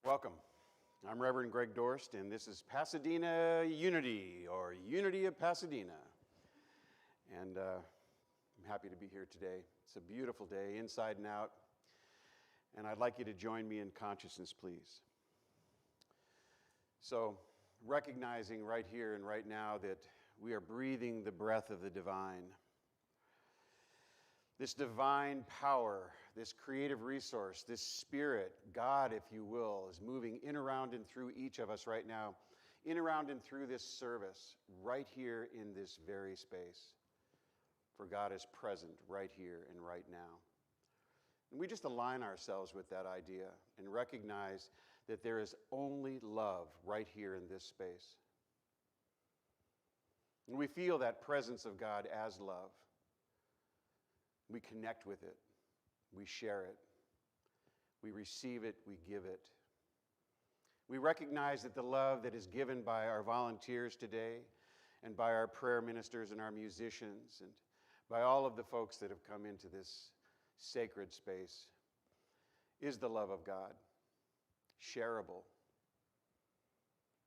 Welcome. I'm Reverend Greg Dorst, and this is Pasadena Unity, or Unity of Pasadena. And I'm happy to be here today. It's a beautiful day, inside and out. And I'd like you to join me in consciousness, please. So, recognizing right here and right now that we are breathing the breath of the divine. This divine power, this creative resource, this spirit, God, if you will, is moving in, around, and through each of us right now, in, around, and through this service, right here in this very space. For God is present right here and right now. And we just align ourselves with that idea and recognize that there is only love right here in this space. And we feel that presence of God as love. We connect with it, we share it, we receive it, we give it. We recognize that the love that is given by our volunteers today and by our prayer ministers and our musicians and by all of the folks that have come into this sacred space is the love of God, shareable,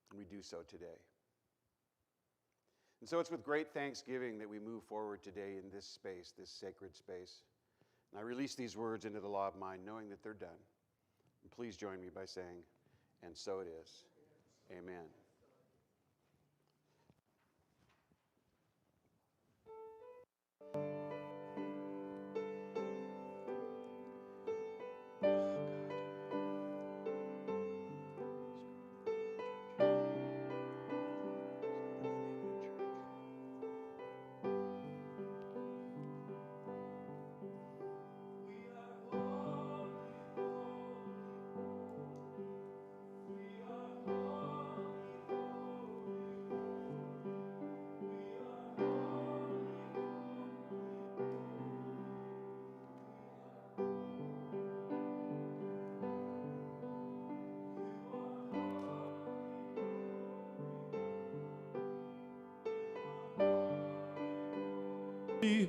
and we do so today. And so it's with great thanksgiving that we move forward today in this space, this sacred space. And I release these words into the law of mind, knowing that they're done. And please join me by saying, and so it is. Amen.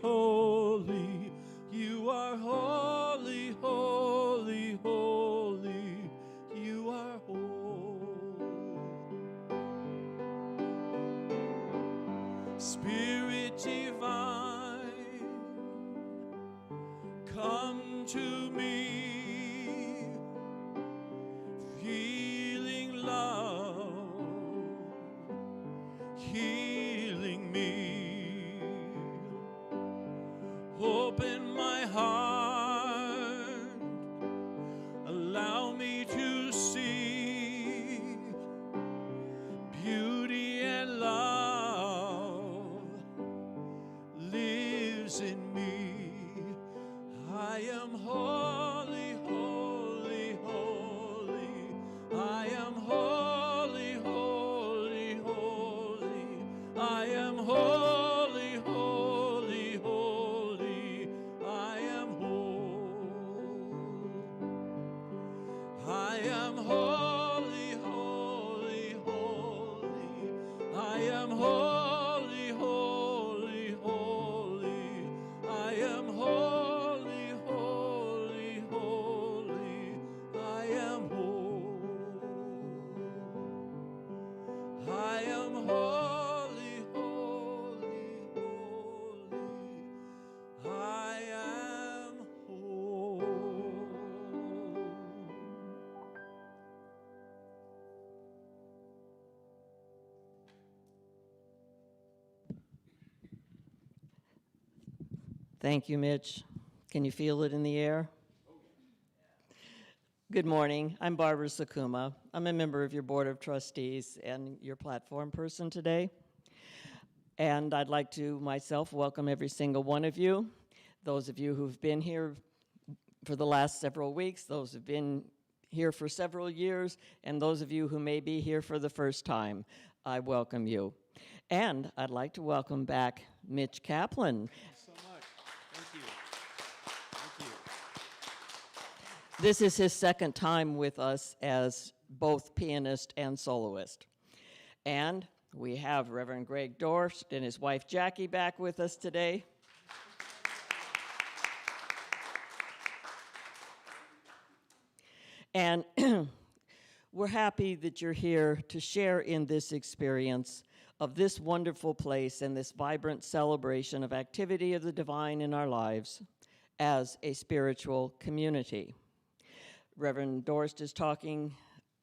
Holy, you are holy, holy, holy, you are holy. Spirit divine, come to me, feeling love, healing me. Open my heart, allow me to see beauty and love lives in me. I am holy, holy, holy. I am holy, holy, holy. I am holy, holy, holy. I am holy, holy, holy. I am holy, holy, holy. I am holy, holy, holy. I am holy. I am holy, holy, holy. I am whole. Thank you, Mitch. Can you feel it in the air? Good morning. I'm Barbara Sakuma. I'm a member of your Board of Trustees and your platform person today. And I'd like to myself welcome every single one of you, those of you who've been here for the last several weeks, those who've been here for several years, and those of you who may be here for the first time. I welcome you. And I'd like to welcome back Mitch Kaplan. Thanks so much. Thank you. Thank you. This is his second time with us as both pianist and soloist. And we have Reverend Greg Dorst and his wife Jackie back with us today. And We're happy that you're here to share in this experience of this wonderful place and this vibrant celebration of activity of the divine in our lives as a spiritual community. Reverend Dorst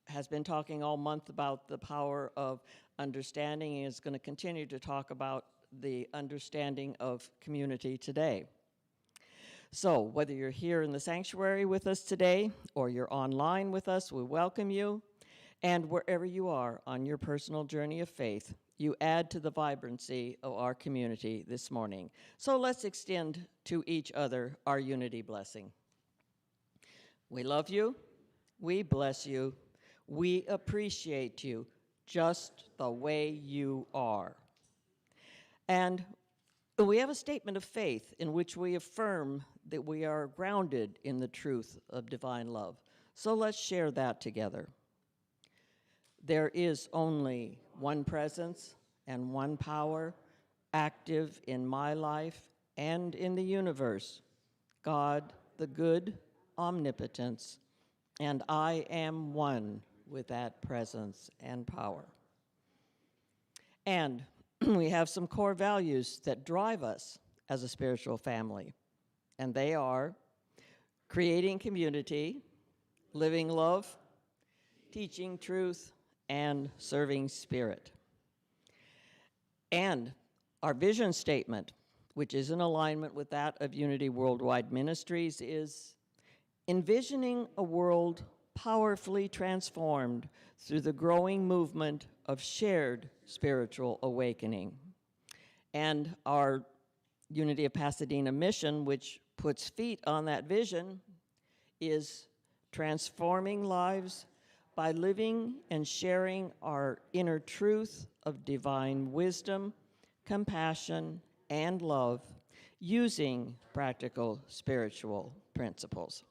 has been talking all month about the power of understanding and is going to continue to talk about the understanding of community today. So whether you're here in the sanctuary with us today or you're online with us, we welcome you. And wherever you are on your personal journey of faith, you add to the vibrancy of our community this morning. So let's extend to each other our unity blessing. We love you. We bless you. We appreciate you just the way you are. And we have a statement of faith in which we affirm that we are grounded in the truth of divine love. So let's share that together. There is only one presence and one power active in my life and in the universe, God, the good omnipotence, and I am one with that presence and power. And we have some core values that drive us as a spiritual family, and they are creating community, living love, teaching truth, and serving spirit. And our vision statement, which is in alignment with that of Unity Worldwide Ministries, is envisioning a world powerfully transformed through the growing movement of shared spiritual awakening. And our Unity of Pasadena mission, which puts feet on that vision, is transforming lives by living and sharing our inner truth of divine wisdom, compassion, and love, using practical spiritual principles.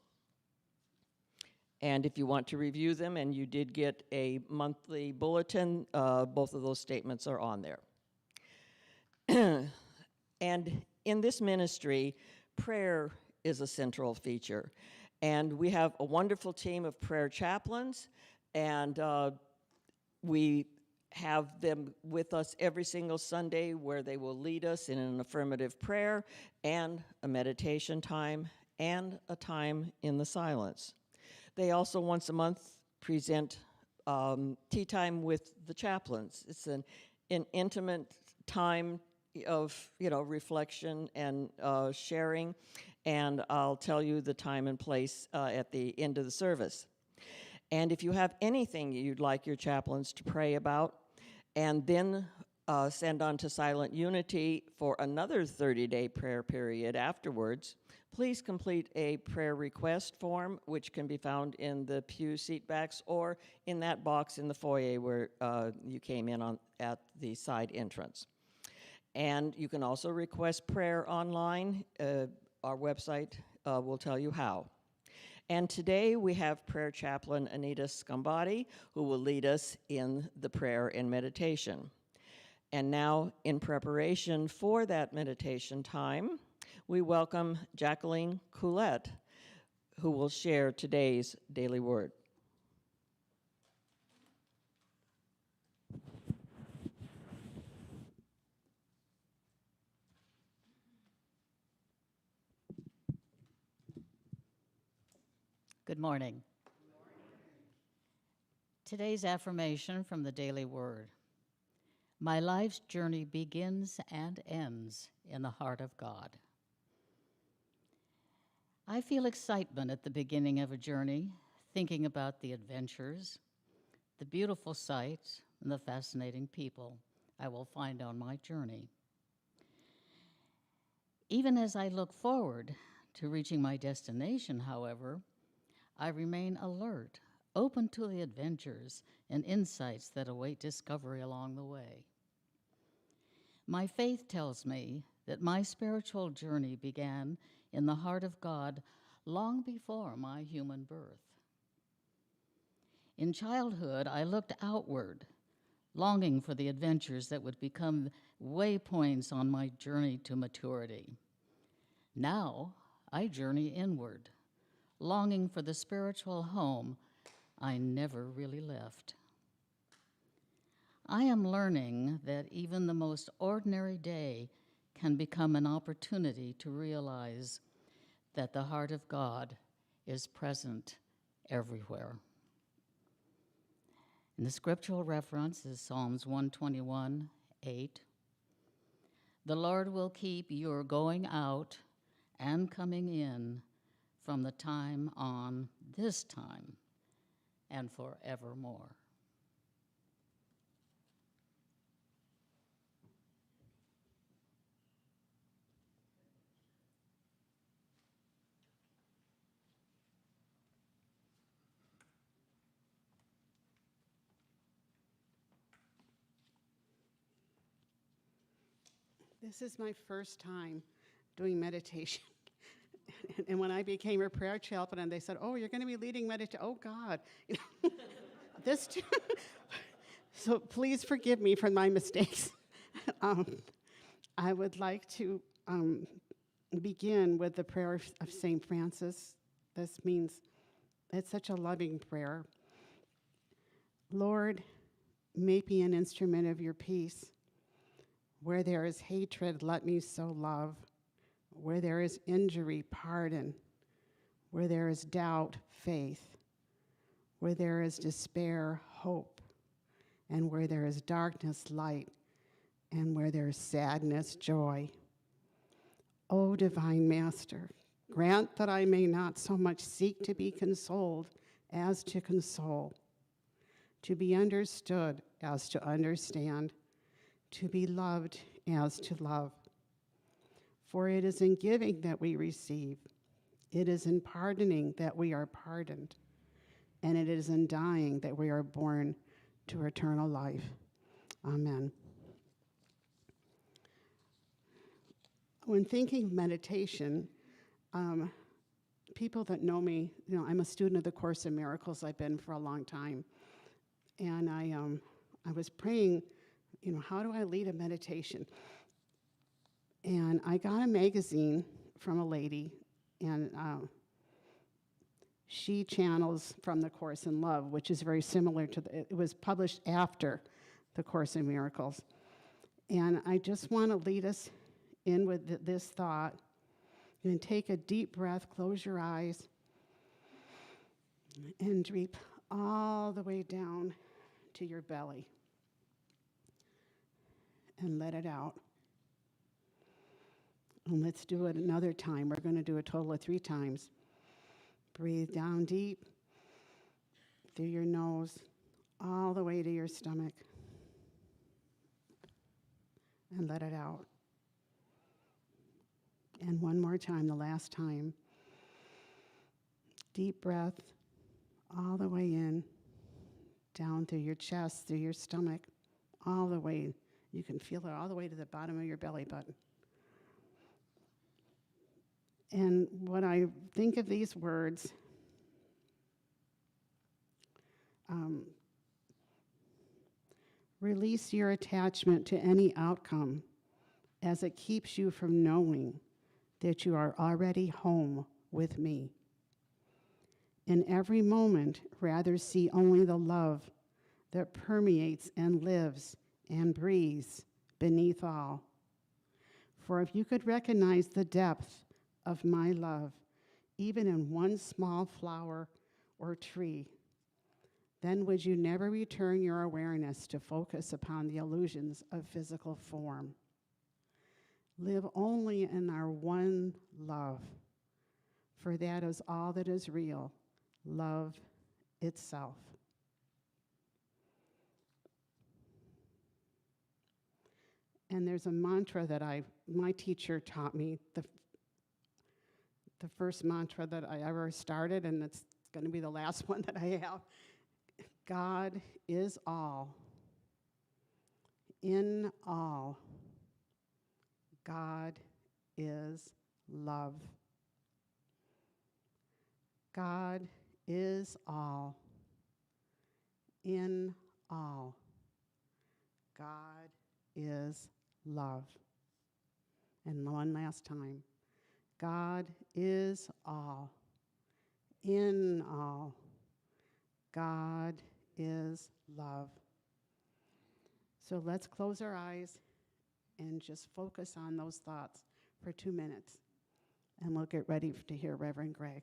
And if you want to review them, and you did get a monthly bulletin, both of those statements are on there. And in this ministry, prayer is a central feature. And we have a wonderful team of prayer chaplains, and we have them with us every single Sunday where they will lead us in an affirmative prayer and a meditation time and a time in the silence. They also once a month present tea time with the chaplains. It's an intimate time of reflection and sharing, and I'll tell you the time and place at the end of the service. And if you have anything you'd like your chaplains to pray about, and then send on to Silent Unity for another 30-day prayer period afterwards, please complete a prayer request form, which can be found in the pew seatbacks or in that box in the foyer where you came in at the side entrance. And you can also request prayer online. Our website will tell you how. And today we have prayer chaplain Anita Scambati, who will lead us in the prayer and meditation. And now, in preparation for that meditation time, we welcome Jacqueline Coulette, who will share today's daily word. Good morning. Today's affirmation from the Daily Word. My life's journey begins and ends in the heart of God. I feel excitement at the beginning of a journey, thinking about the adventures, the beautiful sights, and the fascinating people I will find on my journey. Even as I look forward to reaching my destination, however, I remain alert, open to the adventures and insights that await discovery along the way. My faith tells me that my spiritual journey began in the heart of God long before my human birth. In childhood, I looked outward, longing for the adventures that would become waypoints on my journey to maturity. Now, I journey inward, longing for the spiritual home I never really left. I am learning that even the most ordinary day can become an opportunity to realize that the heart of God is present everywhere. And the scriptural reference is Psalms 121:8. The Lord will keep your going out and coming in from the time on this time and forevermore. This is my first time doing meditation. And when I became a prayer chaplain, they said, "Oh, you're going to be leading meditation." Oh, God. This too. So please forgive me for my mistakes. I would like to begin with the prayer of St. Francis. This means it's such a loving prayer. Lord, make me an instrument of your peace. Where there is hatred, let me sow love. Where there is injury, pardon. Where there is doubt, faith. Where there is despair, hope. And where there is darkness, light. And where there is sadness, joy. O divine Master, grant that I may not so much seek to be consoled as to console, to be understood as to understand, to be loved as to love. For it is in giving that we receive, it is in pardoning that we are pardoned, and it is in dying that we are born to eternal life. Amen. When thinking of meditation, people that know me, I'm a student of the Course in Miracles. I've been for a long time. And I was praying, how do I lead a meditation? And I got a magazine from a lady, and she channels from the Course in Love, which is very similar to it was published after the Course in Miracles. And I just want to lead us in with this thought. You can take a deep breath, close your eyes, and drip all the way down to your belly. And let it out. And let's do it another time. We're going to do a total of 3 times. Breathe down deep through your nose, all the way to your stomach. And let it out. And one more time, the last time. Deep breath, all the way in, down through your chest, through your stomach, all the way. You can feel it all the way to the bottom of your belly button. And when I think of these words, release your attachment to any outcome as it keeps you from knowing that you are already home with me. In every moment, rather see only the love that permeates and lives and breathes beneath all. For if you could recognize the depth of my love, even in one small flower or tree, then would you never return your awareness to focus upon the illusions of physical form. Live only in our one love, for that is all that is real, love itself. And there's a mantra that my teacher taught me, the first mantra that I ever started, and it's going to be the last one that I have. God is all, in all. God is love. God is all, in all. God is love. And one last time. God is all, in all. God is love. So let's close our eyes and just focus on those thoughts for 2 minutes. And we'll get ready to hear Reverend Greg.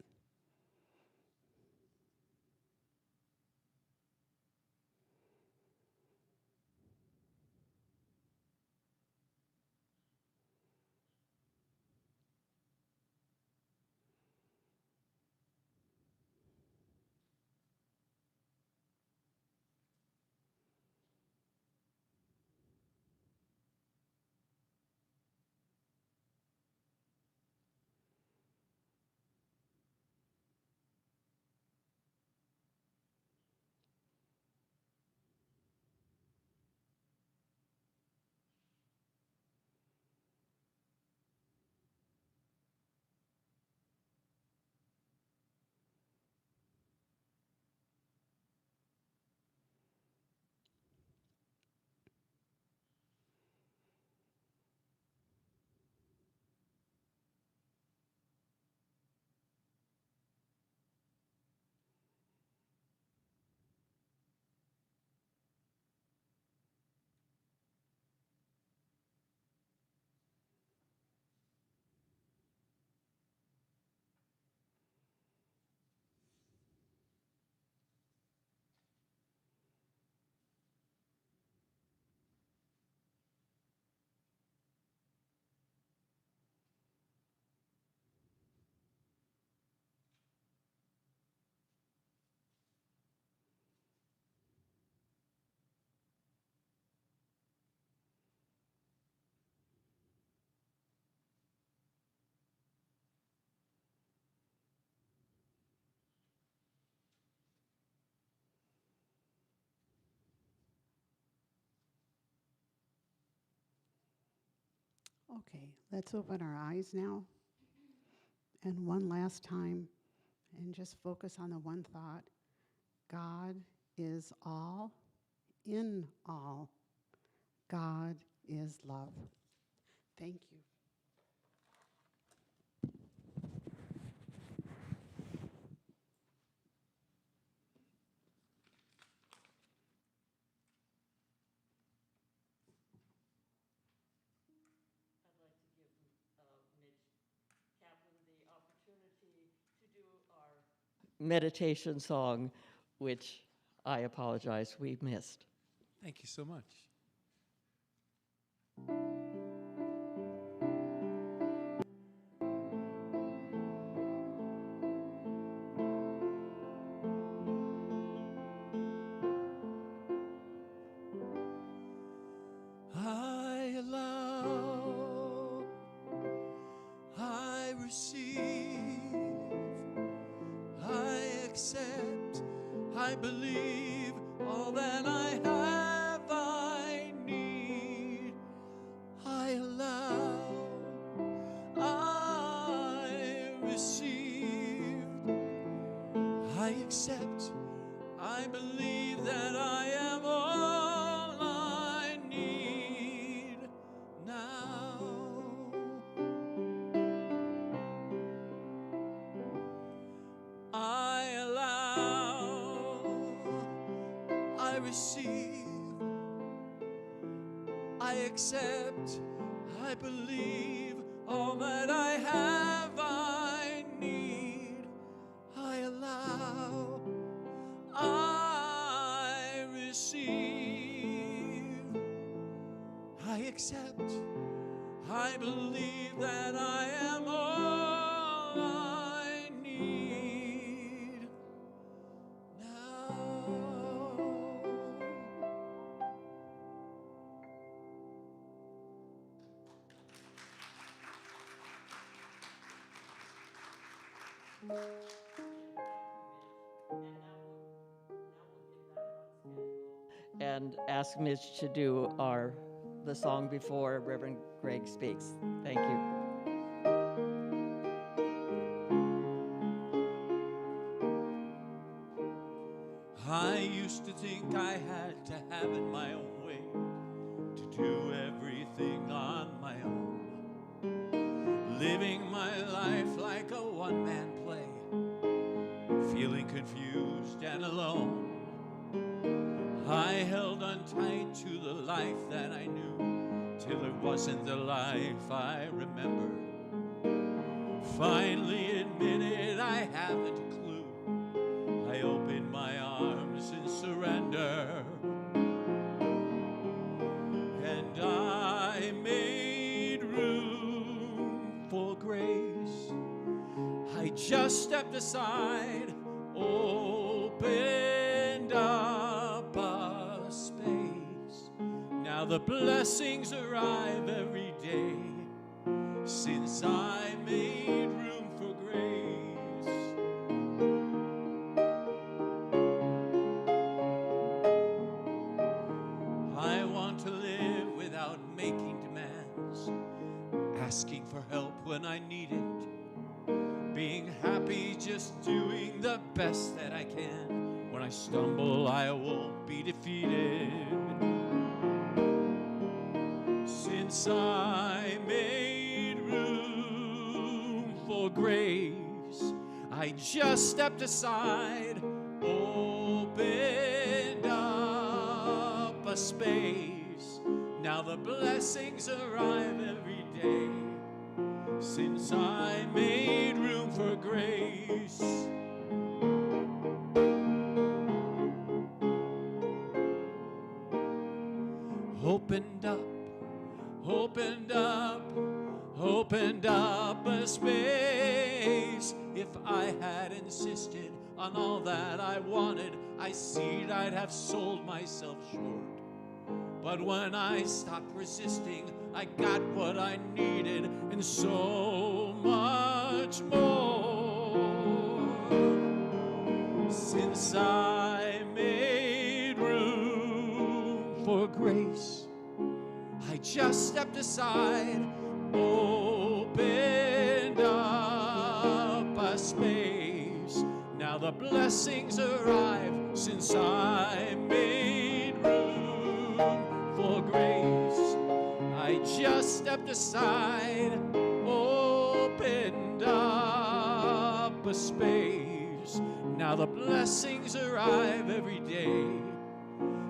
Okay, let's open our eyes now. And one last time, and just focus on the one thought. God is all, in all. God is love. Thank you. I'd like to give Mitch Kaplan the opportunity to do our meditation song, which I apologize we missed. Thank you so much. I allow, I receive, I accept, I believe all that I have, I need. I allow, I receive, I accept, I believe that I am all I need now. I allow, I receive, I accept, I believe all that I have, I need. I allow, I receive, I accept, I believe that I am all I need now. And ask Mitch to do the song before Reverend Greg speaks. Thank you. I used to think I had to have it my own way, to do everything on my own, living my life like a one-man play, feeling confused confused and alone. I held on tight to the life that I knew, till it wasn't the life I remembered. Finally admitted I haven't a clue. I opened my arms in surrender, and I made room for grace. I just stepped aside, opened up a space. Now the blessings arrive every day, since I made room for grace. I want to live without making demands, asking for help when I need it, being happy just doing the best that I can. When I stumble, I won't be defeated, since I made room for grace. I just stepped aside, opened up a space. Now the blessings arrive every day, since I made room for grace. Opened up a space. If I had insisted on all that I wanted, I see I'd have sold myself short. But when I stopped resisting, I got what I needed and so much more. Since I made room for grace, I just stepped aside, opened up a space. Now the blessings arrive, since I made room for grace. I just stepped aside, opened up a space. Now the blessings arrive every day,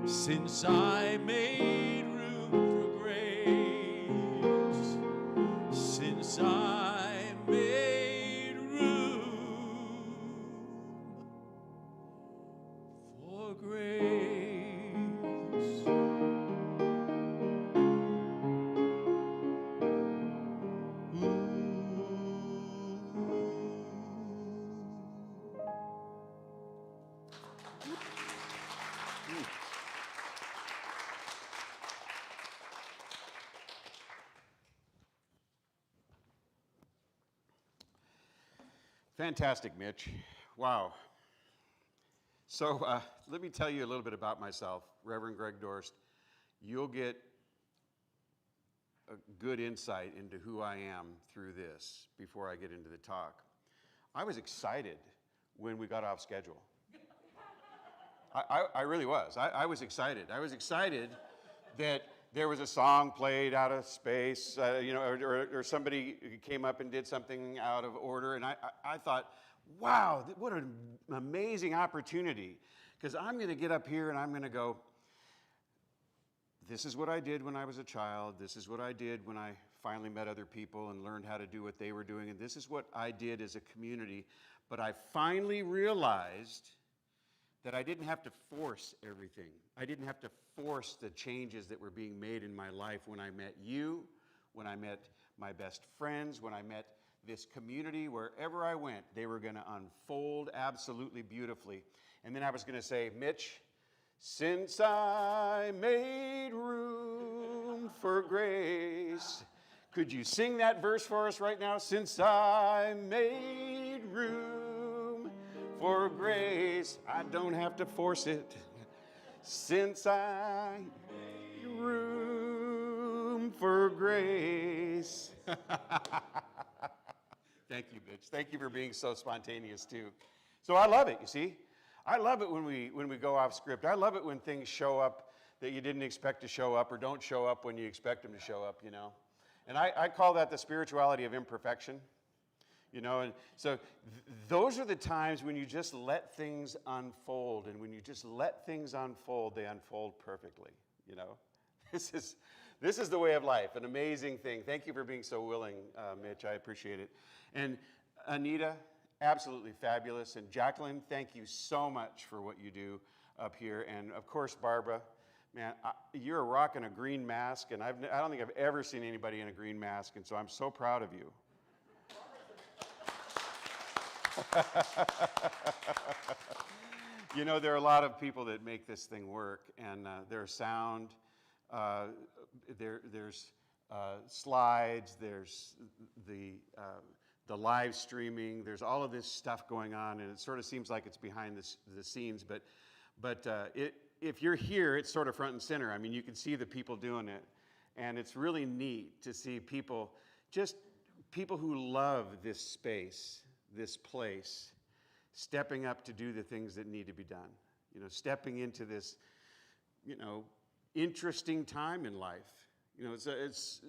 since I made room for grace. Since I made room for grace. Fantastic, Mitch. Wow. So let me tell you a little bit about myself, Reverend Greg Dorst. You'll get a good insight into who I am through this before I get into the talk. I was excited when we got off schedule. I really was. I was excited. I was excited that there was a song played out of space, or somebody came up and did something out of order, and I thought, wow, what an amazing opportunity, because I'm going to get up here and I'm going to go, this is what I did when I was a child, this is what I did when I finally met other people and learned how to do what they were doing, and this is what I did as a community, but I finally realized that I didn't have to force everything. I didn't have to force the changes that were being made in my life when I met you, when I met my best friends, when I met this community. Wherever I went, they were going to unfold absolutely beautifully. And then I was going to say, Mitch, since I made room for grace, could you sing that verse for us right now? Since I made room for grace, I don't have to force it. Since I made room for grace. Thank you, Mitch. Thank you for being so spontaneous too. So I love it, you see. I love it when we go off script. I love it when things show up that you didn't expect to show up, or don't show up when you expect them to show up, you know. And I call that the spirituality of imperfection. You know, and so those are the times when you just let things unfold, and when you just let things unfold, they unfold perfectly, you know. This is the way of life, an amazing thing. Thank you for being so willing, Mitch. I appreciate it. And Anita, absolutely fabulous. And Jacqueline, thank you so much for what you do up here. And of course, Barbara, man, you're rocking a green mask, and I don't think I've ever seen anybody in a green mask, and so I'm so proud of you. You know, there are a lot of people that make this thing work, and there's sound, there's slides, there's the live streaming, there's all of this stuff going on, and it sort of seems like it's behind the scenes, but if you're here, it's sort of front and center. I mean, you can see the people doing it, and it's really neat to see people who love this space, this place, stepping up to do the things that need to be done. You know, stepping into this, you know, interesting time in life. You know, it's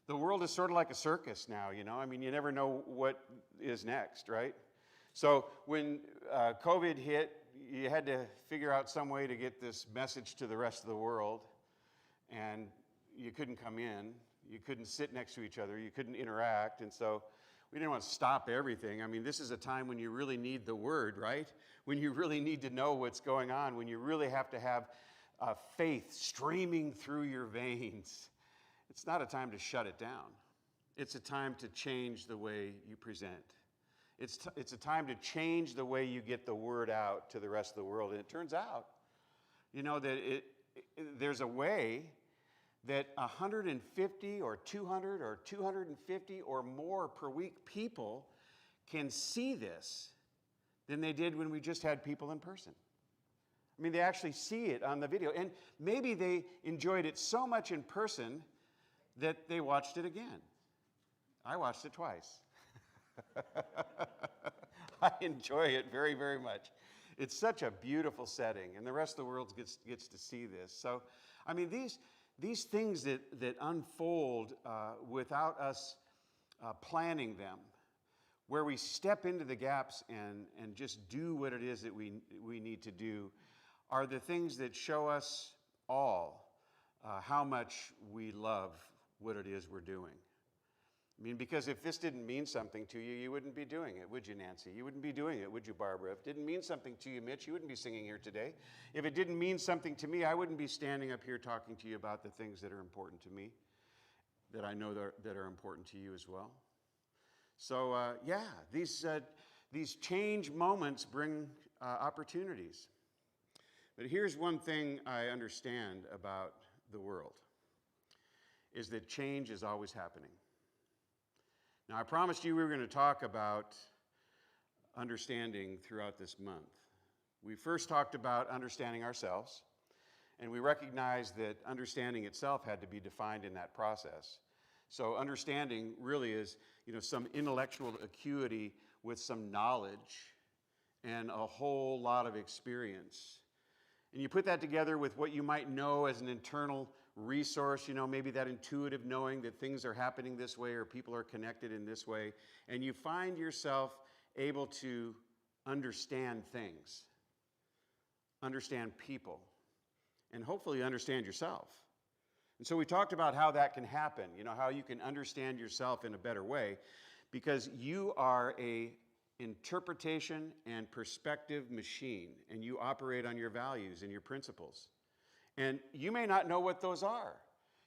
the world is sort of like a circus now, you know. I mean, you never know what is next, right? So when COVID hit, you had to figure out some way to get this message to the rest of the world, and you couldn't come in, you couldn't sit next to each other, you couldn't interact, and so we didn't want to stop everything. I mean, this is a time when you really need the word, right? When you really need to know what's going on, when you really have to have faith streaming through your veins. It's not a time to shut it down. It's a time to change the way you present. It's a time to change the way you get the word out to the rest of the world. And it turns out, you know, that there's a way that 150 or 200 or 250 or more per week people can see this than they did when we just had people in person. I mean, they actually see it on the video. And maybe they enjoyed it so much in person that they watched it again. I watched it twice. I enjoy it very, very much. It's such a beautiful setting, and the rest of the world gets to see this. So, I mean, these things that unfold without us planning them, where we step into the gaps and just do what it is that we need to do, are the things that show us all how much we love what it is we're doing. I mean, because if this didn't mean something to you, you wouldn't be doing it, would you, Nancy? You wouldn't be doing it, would you, Barbara? If it didn't mean something to you, Mitch, you wouldn't be singing here today. If it didn't mean something to me, I wouldn't be standing up here talking to you about the things that are important to me, that I know that are important to you as well. So, yeah, these change moments bring opportunities. But here's one thing I understand about the world, is that change is always happening. Now, I promised you we were going to talk about understanding throughout this month. We first talked about understanding ourselves, and we recognized that understanding itself had to be defined in that process. So understanding really is, you know, some intellectual acuity with some knowledge and a whole lot of experience. And you put that together with what you might know as an internal resource, you know, maybe that intuitive knowing that things are happening this way or people are connected in this way, and you find yourself able to understand things, understand people, and hopefully understand yourself. And so we talked about how that can happen, you know, how you can understand yourself in a better way, because you are a interpretation and perspective machine, and you operate on your values and your principles. And you may not know what those are.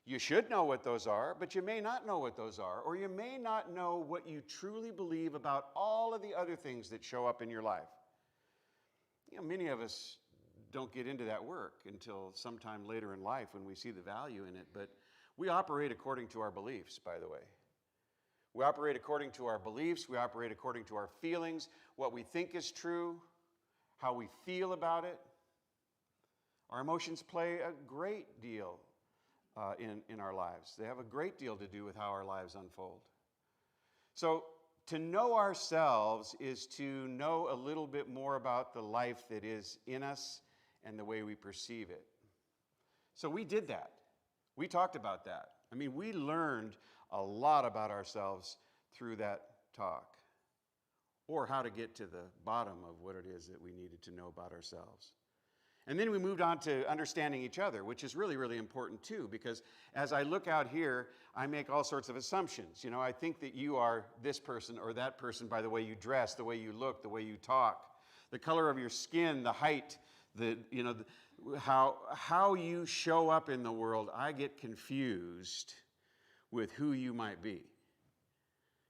You should know what those are, but you may not know what those are, or you may not know what you truly believe about all of the other things that show up in your life. You know, many of us don't get into that work until sometime later in life when we see the value in it, but we operate according to our beliefs, by the way. We operate according to our beliefs, we operate according to our feelings, what we think is true, how we feel about it. Our emotions play a great deal in our lives. They have a great deal to do with how our lives unfold. So to know ourselves is to know a little bit more about the life that is in us and the way we perceive it. So we did that. We talked about that. I mean, we learned a lot about ourselves through that talk. or how to get to the bottom of what it is that we needed to know about ourselves. And then we moved on to understanding each other, which is really, really important too, because as I look out here, I make all sorts of assumptions. You know, I think that you are this person or that person by the way you dress, the way you look, the way you talk, the color of your skin, the height, how you show up in the world. I get confused with who you might be.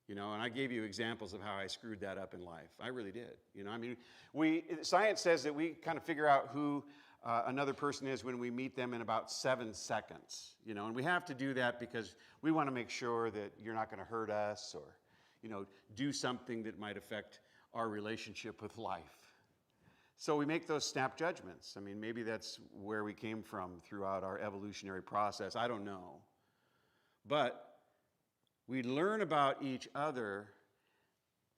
You know, and I gave you examples of how I screwed that up in life. I really did. You know, I mean, science says that we kind of figure out who another person is when we meet them in about 7 seconds. You know, and we have to do that because we want to make sure that you're not going to hurt us or, you know, do something that might affect our relationship with life. So we make those snap judgments. I mean, maybe that's where we came from throughout our evolutionary process. I don't know. But we learn about each other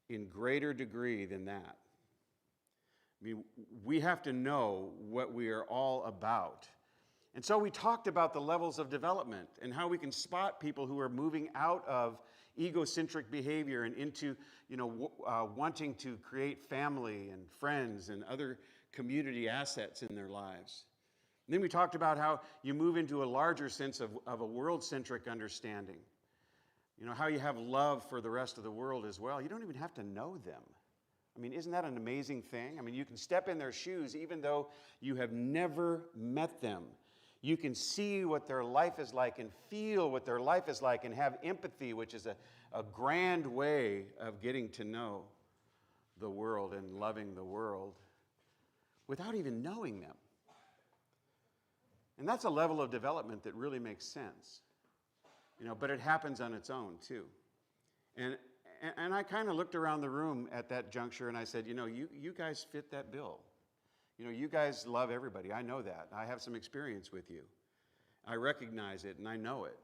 in greater degree than that. I mean, we have to know what we are all about. And so we talked about the levels of development and how we can spot people who are moving out of egocentric behavior and into, you know, wanting to create family and friends and other community assets in their lives. And then we talked about how you move into a larger sense of a world-centric understanding. You know, how you have love for the rest of the world as well. You don't even have to know them. I mean, isn't that an amazing thing? I mean, you can step in their shoes even though you have never met them. You can see what their life is like and feel what their life is like and have empathy, which is a grand way of getting to know the world and loving the world without even knowing them. And that's a level of development that really makes sense. You know, but it happens on its own too. And I kind of looked around the room at that juncture and I said, you know, you guys fit that bill. You know, you guys love everybody. I know that. I have some experience with you. I recognize it and I know it.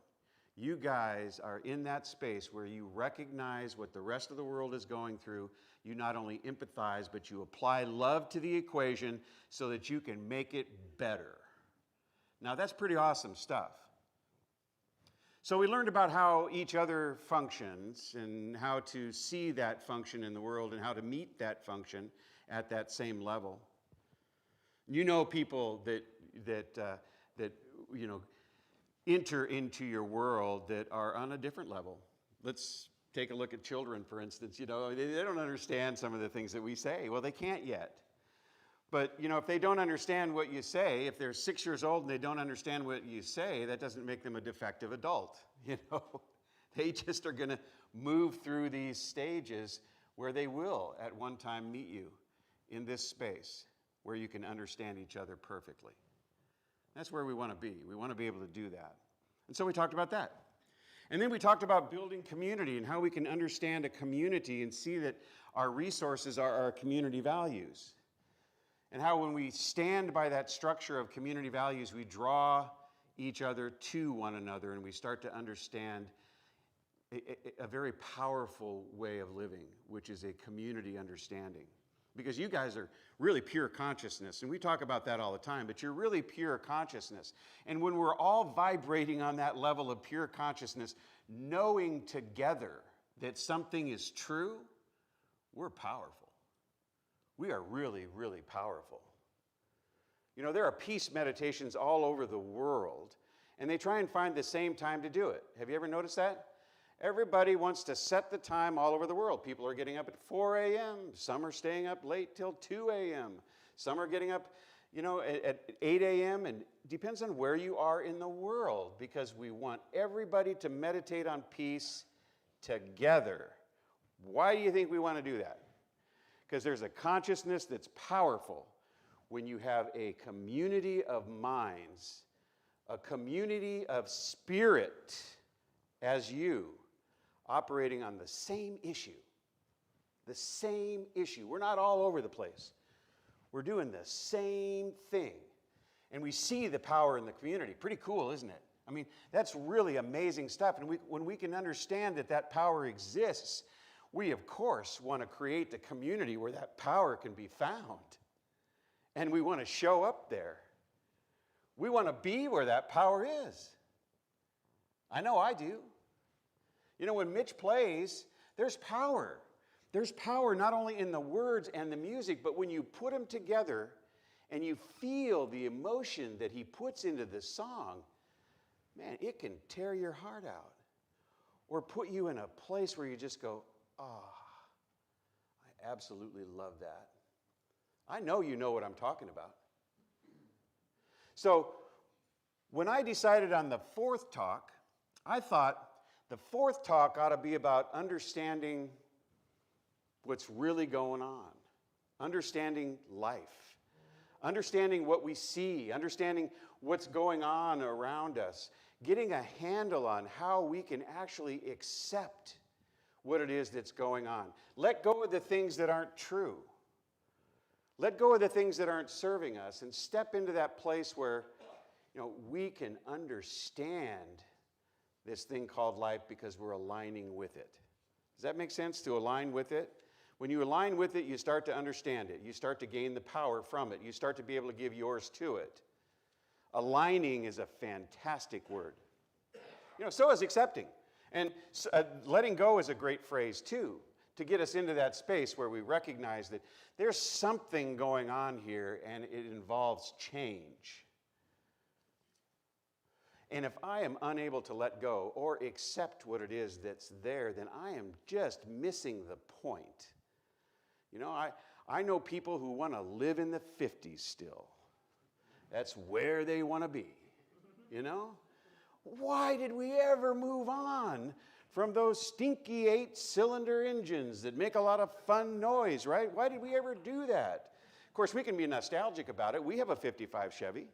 You guys are in that space where you recognize what the rest of the world is going through. You not only empathize, but you apply love to the equation so that you can make it better. Now, that's pretty awesome stuff. So we learned about how each other functions and how to see that function in the world and how to meet that function at that same level. You know people that you know enter into your world that are on a different level. Let's take a look at children, for instance. You know, they don't understand some of the things that we say. Well, they can't yet. But, you know, if they don't understand what you say, if they're 6 years old and they don't understand what you say, that doesn't make them a defective adult, you know. They just are going to move through these stages where they will at one time meet you in this space where you can understand each other perfectly. That's where we want to be. We want to be able to do that. And so we talked about that. And then we talked about building community and how we can understand a community and see that our resources are our community values. And how when we stand by that structure of community values, we draw each other to one another and we start to understand a very powerful way of living, which is a community understanding. Because you guys are really pure consciousness, and we talk about that all the time, but you're really pure consciousness. And when we're all vibrating on that level of pure consciousness, knowing together that something is true, we're powerful. We are really, really powerful. You know, there are peace meditations all over the world, and they try and find the same time to do it. Have you ever noticed that? Everybody wants to set the time all over the world. People are getting up at 4 a.m. Some are staying up late till 2 a.m. Some are getting up, you know, at 8 a.m. And it depends on where you are in the world, because we want everybody to meditate on peace together. Why do you think we want to do that? Because there's a consciousness that's powerful when you have a community of minds, a community of spirit as you, operating on the same issue. The same issue. We're not all over the place. We're doing the same thing. And we see the power in the community. Pretty cool, isn't it? I mean, that's really amazing stuff. And when we can understand that that power exists, we, of course, want to create a community where that power can be found. And we want to show up there. We want to be where that power is. I know I do. You know, when Mitch plays, there's power. There's power not only in the words and the music, but when you put them together and you feel the emotion that he puts into the song, man, it can tear your heart out or put you in a place where you just go, I absolutely love that. I know you know what I'm talking about. So when I decided on the fourth talk, I thought the fourth talk ought to be about understanding what's really going on, understanding life, understanding what we see, understanding what's going on around us, getting a handle on how we can actually accept what it is that's going on. Let go of the things that aren't true. Let go of the things that aren't serving us and step into that place where, we can understand this thing called life because we're aligning with it. Does that make sense, to align with it? When you align with it, you start to understand it. You start to gain the power from it. You start to be able to give yours to it. Aligning is a fantastic word. So is accepting. And letting go is a great phrase, too, to get us into that space where we recognize that there's something going on here and it involves change. And if I am unable to let go or accept what it is that's there, then I am just missing the point. I know people who want to live in the 50s still. That's where they want to be, Why did we ever move on from those stinky 8-cylinder engines that make a lot of fun noise, right? Why did we ever do that? Of course, we can be nostalgic about it. We have a 55 Chevy.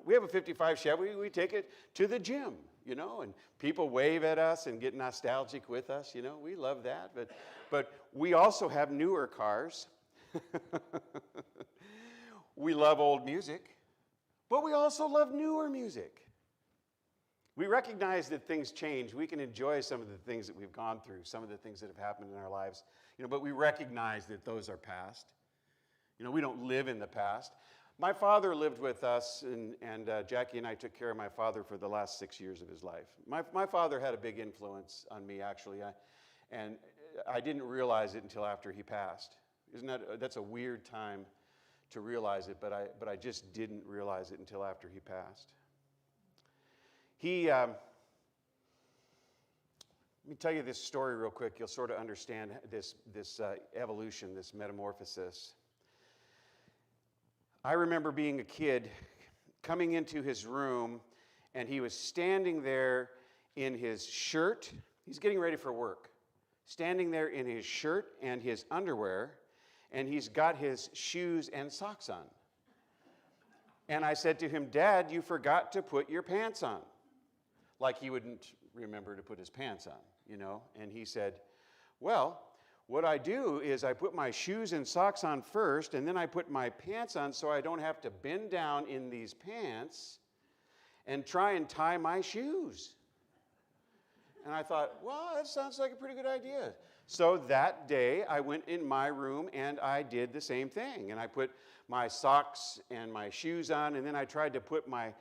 We have a 55 Chevy, we take it to the gym, and people wave at us and get nostalgic with us, we love that. But we also have newer cars. We love old music, but we also love newer music. We recognize that things change. We can enjoy some of the things that we've gone through, some of the things that have happened in our lives, but we recognize that those are past. We don't live in the past. My father lived with us, and Jackie and I took care of my father for the last 6 years of his life. My father had a big influence on me, actually, and I didn't realize it until after he passed. That's a weird time to realize it, but I just didn't realize it until after he passed. Let me tell you this story real quick. You'll sort of understand this evolution, this metamorphosis. I remember being a kid, coming into his room, and he was standing there in his shirt. He's getting ready for work. Standing there in his shirt and his underwear, and he's got his shoes and socks on. And I said to him, "Dad, you forgot to put your pants on." Like he wouldn't remember to put his pants on, And he said, "Well, what I do is I put my shoes and socks on first, and then I put my pants on so I don't have to bend down in these pants and try and tie my shoes." And I thought, well, that sounds like a pretty good idea. So that day, I went in my room and I did the same thing. And I put my socks and my shoes on, and then I tried to put my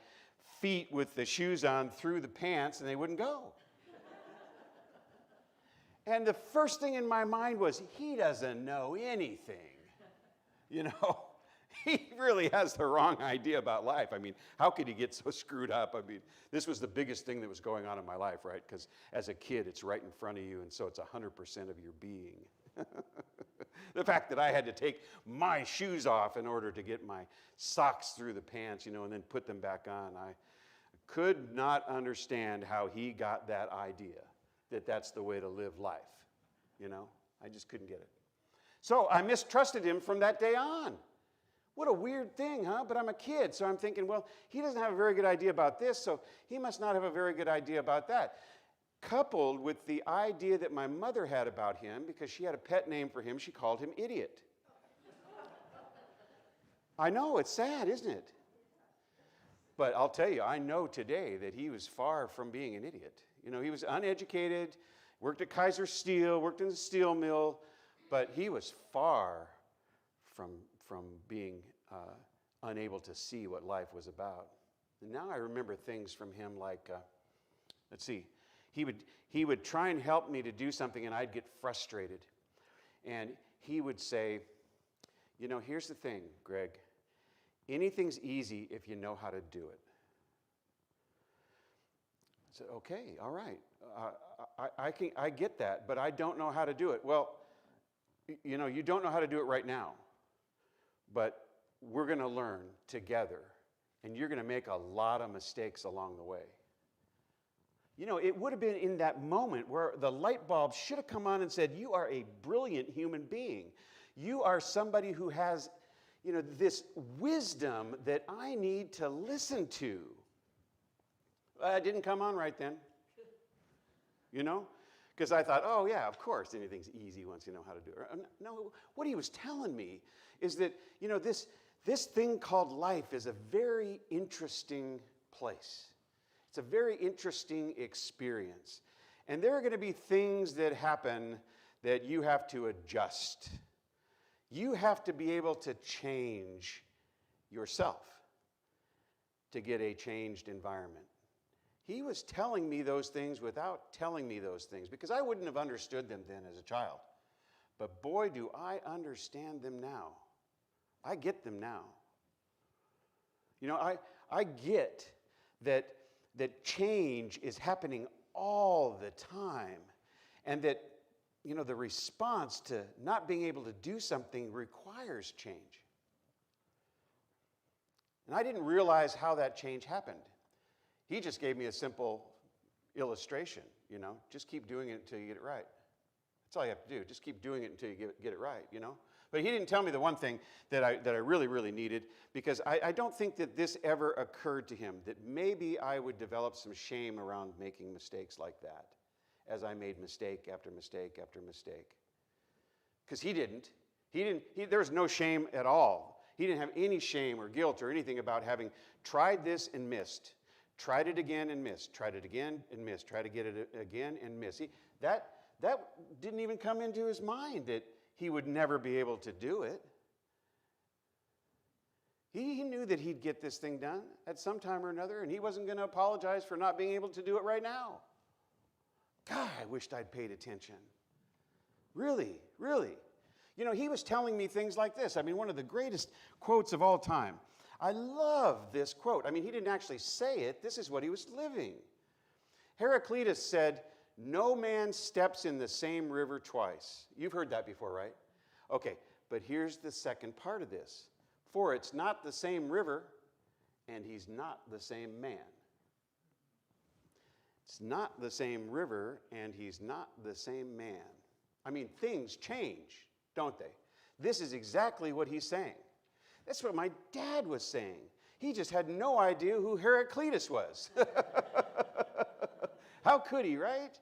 feet with the shoes on through the pants, and they wouldn't go. And the first thing in my mind was, he doesn't know anything. He really has the wrong idea about life. I mean, how could he get so screwed up? I mean, this was the biggest thing that was going on in my life, right? Because as a kid, it's right in front of you, and so it's 100% of your being. The fact that I had to take my shoes off in order to get my socks through the pants, and then put them back on, I could not understand how he got that idea. That's the way to live life, I just couldn't get it. So I mistrusted him from that day on. What a weird thing, huh? But I'm a kid, so I'm thinking, well, he doesn't have a very good idea about this, so he must not have a very good idea about that. Coupled with the idea that my mother had about him, because she had a pet name for him, she called him Idiot. I know, it's sad, isn't it? But I'll tell you, I know today that he was far from being an idiot. He was uneducated, worked at Kaiser Steel, worked in the steel mill, but he was far from being unable to see what life was about. And now I remember things from him like, he would try and help me to do something, and I'd get frustrated. And he would say, you know, here's the thing, Greg. Anything's easy if you know how to do it. I said, okay, all right. I get that, but I don't know how to do it. Well, you know, you don't know how to do it right now, but we're going to learn together, and you're going to make a lot of mistakes along the way. You know, it would have been in that moment where the light bulb should have come on and said, you are a brilliant human being. You are somebody who has, you know, this wisdom that I need to listen to. It didn't come on right then. You know? Because I thought, oh, yeah, of course, anything's easy once you know how to do it. No, what he was telling me is that, you know, this thing called life is a very interesting place. It's a very interesting experience. And there are going to be things that happen that you have to adjust. You have to be able to change yourself to get a changed environment. He was telling me those things without telling me those things because I wouldn't have understood them then as a child. But boy, do I understand them now. I get them now. You know, I get that change is happening all the time and that, you know, the response to not being able to do something requires change. And I didn't realize how that change happened. He just gave me a simple illustration, you know. Just keep doing it until you get it right. That's all you have to do. Just keep doing it until you get it right, you know. But he didn't tell me the one thing that I really, really needed because I don't think that this ever occurred to him, that maybe I would develop some shame around making mistakes like that as I made mistake after mistake after mistake. Because he didn't. There was no shame at all. He didn't have any shame or guilt or anything about having tried this and missed. Tried it again and missed. Tried it again and missed. Tried to get it again and missed. That didn't even come into his mind that he would never be able to do it. He knew that he'd get this thing done at some time or another, and he wasn't going to apologize for not being able to do it right now. God, I wished I'd paid attention. Really, really. You know, he was telling me things like this. I mean, one of the greatest quotes of all time. I love this quote. I mean, he didn't actually say it. This is what he was living. Heraclitus said, "No man steps in the same river twice." You've heard that before, right? Okay, but here's the second part of this. For it's not the same river, and he's not the same man. It's not the same river, and he's not the same man. I mean, things change, don't they? This is exactly what he's saying. That's what my dad was saying. He just had no idea who Heraclitus was. How could he, right?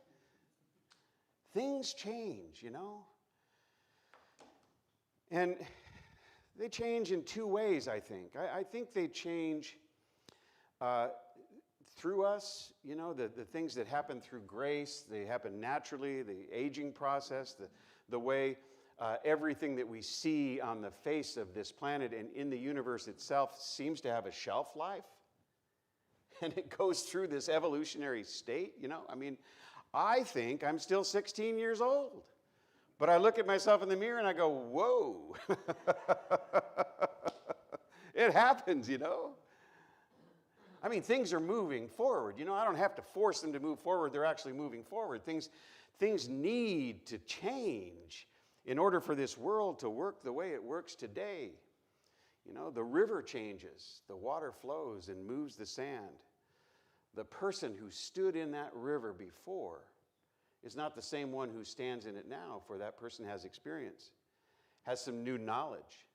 Things change, you know. And they change in two ways, I think. I think they change through us, you know, the things that happen through grace, they happen naturally, the aging process, the way everything that we see on the face of this planet and in the universe itself seems to have a shelf life. And it goes through this evolutionary state, you know. I mean, I think I'm still 16 years old. But I look at myself in the mirror and I go, whoa. It happens, you know. I mean, things are moving forward. You know, I don't have to force them to move forward. They're actually moving forward. Things need to change in order for this world to work the way it works today. You know, the river changes. The water flows and moves the sand. The person who stood in that river before is not the same one who stands in it now, for that person has experience, has some new knowledge,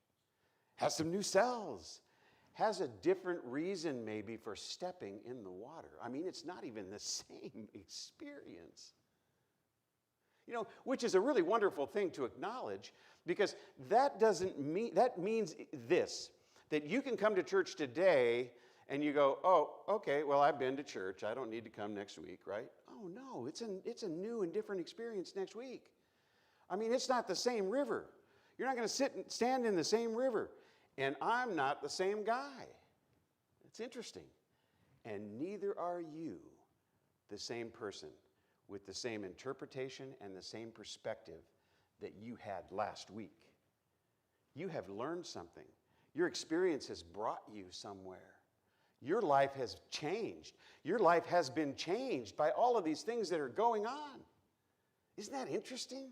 has some new cells, has a different reason maybe for stepping in the water. I mean, it's not even the same experience. You know, which is a really wonderful thing to acknowledge, because that means this, that you can come to church today and you go, oh, okay, well, I've been to church. I don't need to come next week, right? Oh, no, it's a new and different experience next week. I mean, it's not the same river. You're not going to stand in the same river. And I'm not the same guy. It's interesting. And neither are you the same person with the same interpretation and the same perspective that you had last week. You have learned something. Your experience has brought you somewhere. Your life has changed. Your life has been changed by all of these things that are going on. Isn't that interesting?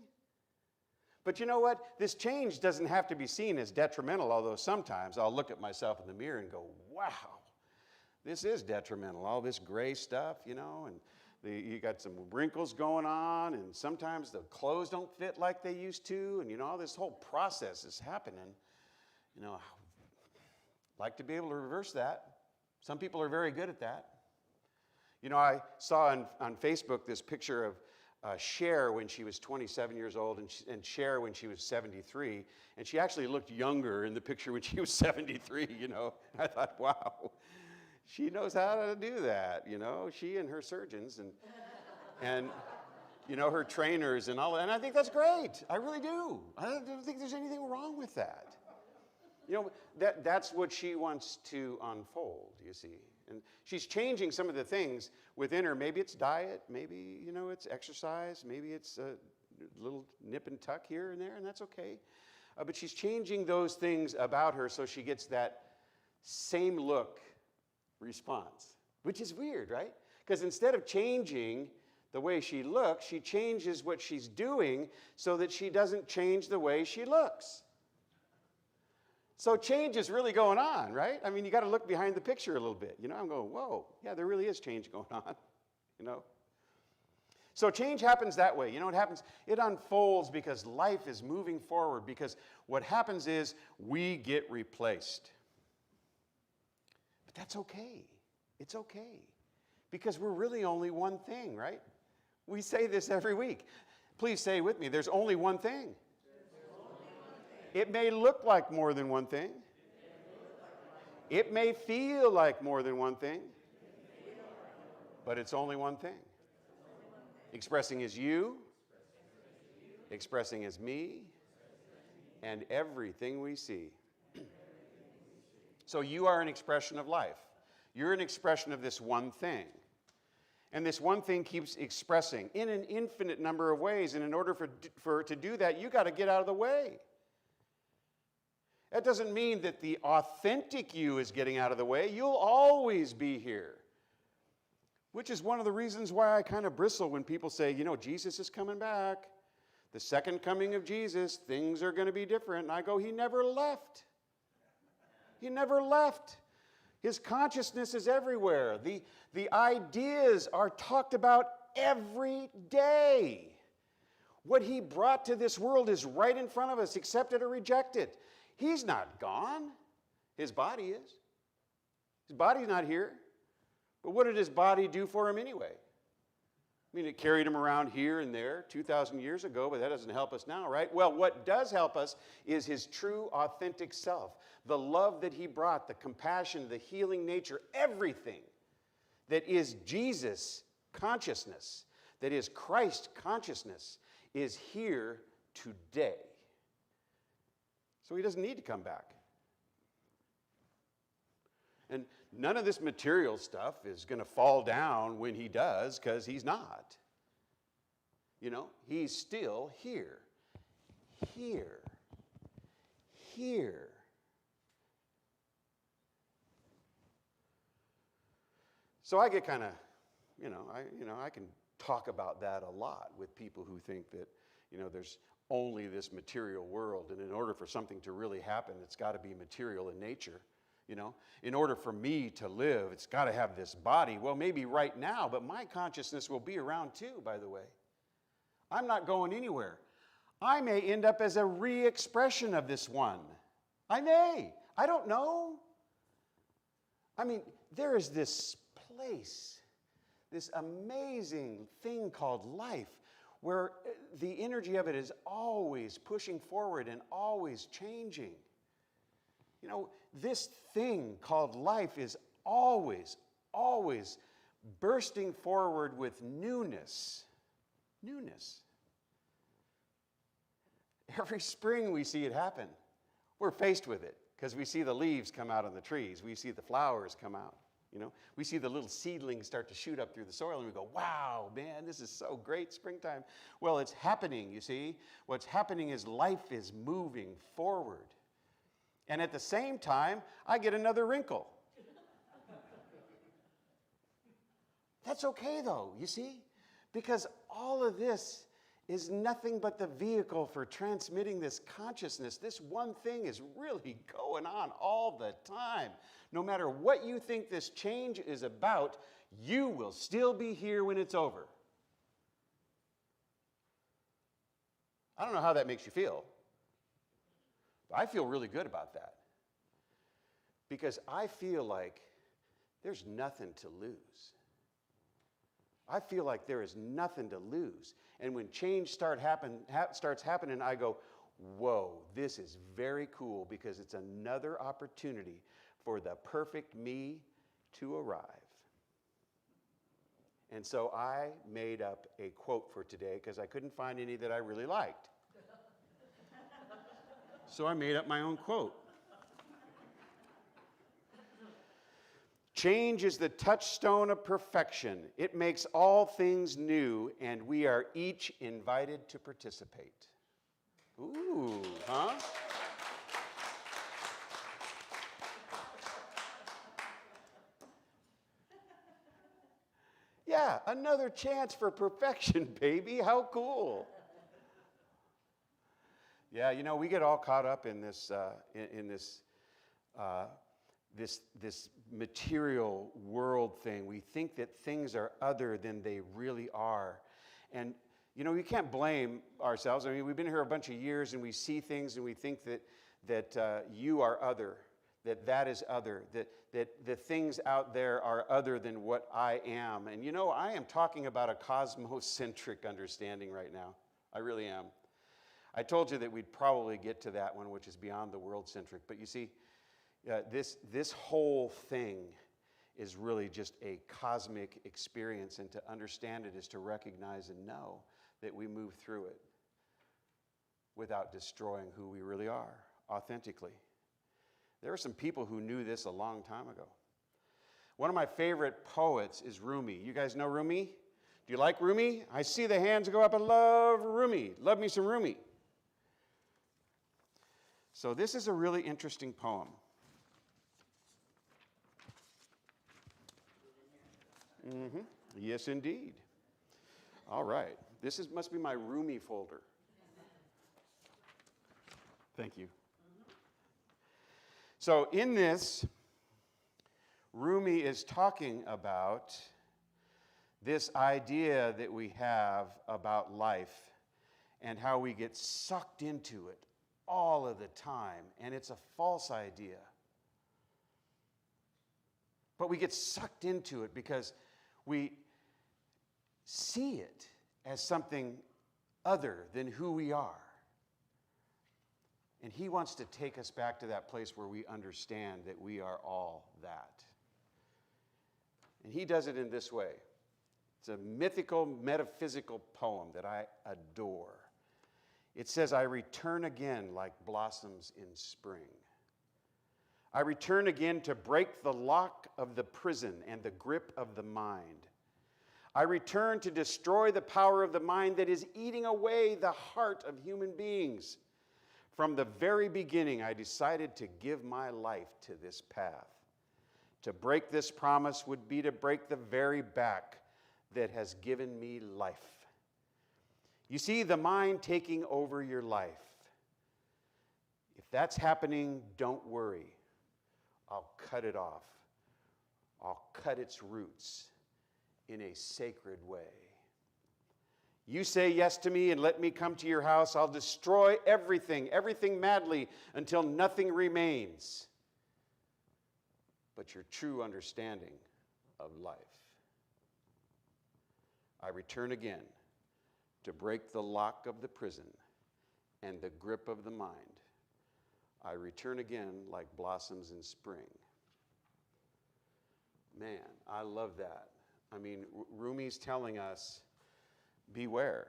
But you know what? This change doesn't have to be seen as detrimental, although sometimes I'll look at myself in the mirror and go, wow, this is detrimental. All this gray stuff, you know, and you got some wrinkles going on, and sometimes the clothes don't fit like they used to, and, you know, all this whole process is happening. You know, I'd like to be able to reverse that. Some people are very good at that. You know, I saw on Facebook this picture of Cher when she was 27 years old and Cher when she was 73. And she actually looked younger in the picture when she was 73, you know. I thought, wow, she knows how to do that, you know, she and her surgeons and you know, her trainers and all that. And I think that's great. I really do. I don't think there's anything wrong with that. You know, that's what she wants to unfold, you see. And she's changing some of the things within her. Maybe it's diet, maybe, you know, it's exercise, maybe it's a little nip and tuck here and there, and that's okay. But she's changing those things about her so she gets that same look response, which is weird, right? Because instead of changing the way she looks, she changes what she's doing so that she doesn't change the way she looks. So change is really going on, right? I mean, you got to look behind the picture a little bit. You know, I'm going, whoa, yeah, there really is change going on, you know. So change happens that way. You know what happens? It unfolds because life is moving forward, because what happens is we get replaced. But that's okay. It's okay. Because we're really only one thing, right? We say this every week. Please say with me, there's only one thing. It may look like more than one thing. It may feel like more than one thing. But it's only one thing. Expressing as you, expressing as me, and everything we see. So you are an expression of life. You're an expression of this one thing. And this one thing keeps expressing in an infinite number of ways. And in order for to do that, you got to get out of the way. That doesn't mean that the authentic you is getting out of the way. You'll always be here. Which is one of the reasons why I kind of bristle when people say, you know, Jesus is coming back. The second coming of Jesus, things are going to be different. And I go, he never left. He never left. His consciousness is everywhere. The ideas are talked about every day. What he brought to this world is right in front of us, accept it or reject it. He's not gone. His body is. His body's not here. But what did his body do for him anyway? I mean, it carried him around here and there 2,000 years ago, but that doesn't help us now, right? Well, what does help us is his true, authentic self. The love that he brought, the compassion, the healing nature, everything that is Jesus consciousness, that is Christ consciousness, is here today. So he doesn't need to come back. And none of this material stuff is going to fall down when he does, because he's not. You know, he's still here. Here. Here. So I get kind of, I can talk about that a lot with people who think that, there's only this material world, and in order for something to really happen, it's got to be material in nature. In order for me to live, it's got to have this body. Well, maybe right now, but my consciousness will be around too, by the way. I'm not going anywhere. I may end up as a re-expression of this one. I may. I don't know. I mean, there is this place, this amazing thing called life, where the energy of it is always pushing forward and always changing. This thing called life is always, always bursting forward with newness. Newness. Every spring we see it happen. We're faced with it because we see the leaves come out on the trees. We see the flowers come out. You know, we see the little seedlings start to shoot up through the soil and we go, wow, man, this is so great, springtime. Well, it's happening, you see. What's happening is life is moving forward. And at the same time, I get another wrinkle. That's okay though, you see, because all of this is nothing but the vehicle for transmitting this consciousness. This one thing is really going on all the time. No matter what you think this change is about, you will still be here when it's over. I don't know how that makes you feel, but I feel really good about that. Because I feel like there's nothing to lose. I feel like there is nothing to lose. And when change starts happening, I go, whoa, this is very cool because it's another opportunity for the perfect me to arrive. And so I made up a quote for today because I couldn't find any that I really liked. So I made up my own quote. Change is the touchstone of perfection. It makes all things new, and we are each invited to participate. Ooh, huh? Yeah, another chance for perfection, baby. How cool. Yeah, you know, we get all caught up in this, this material world thing. We think that things are other than they really are. And, you know, you can't blame ourselves. I mean, we've been here a bunch of years and we see things and we think that you are other, that is other, that the things out there are other than what I am. And, you know, I am talking about a cosmocentric understanding right now. I really am. I told you that we'd probably get to that one, which is beyond the world-centric. But you see, this whole thing is really just a cosmic experience, and to understand it is to recognize and know that we move through it without destroying who we really are, authentically. There are some people who knew this a long time ago. One of my favorite poets is Rumi. You guys know Rumi? Do you like Rumi? I see the hands go up. I love Rumi. Love me some Rumi. So this is a really interesting poem. Mm-hmm. Yes, indeed. All right. This must be my Rumi folder. Thank you. So in this, Rumi is talking about this idea that we have about life and how we get sucked into it all of the time, and it's a false idea. But we get sucked into it because we see it as something other than who we are. And he wants to take us back to that place where we understand that we are all that. And he does it in this way. It's a mythical, metaphysical poem that I adore. It says, I return again like blossoms in spring. I return again to break the lock of the prison and the grip of the mind. I return to destroy the power of the mind that is eating away the heart of human beings. From the very beginning, I decided to give my life to this path. To break this promise would be to break the very back that has given me life. You see, the mind taking over your life. If that's happening, don't worry. I'll cut it off. I'll cut its roots in a sacred way. You say yes to me and let me come to your house. I'll destroy everything madly until nothing remains but your true understanding of life. I return again to break the lock of the prison and the grip of the mind. I return again like blossoms in spring. Man, I love that. I mean, Rumi's telling us, beware.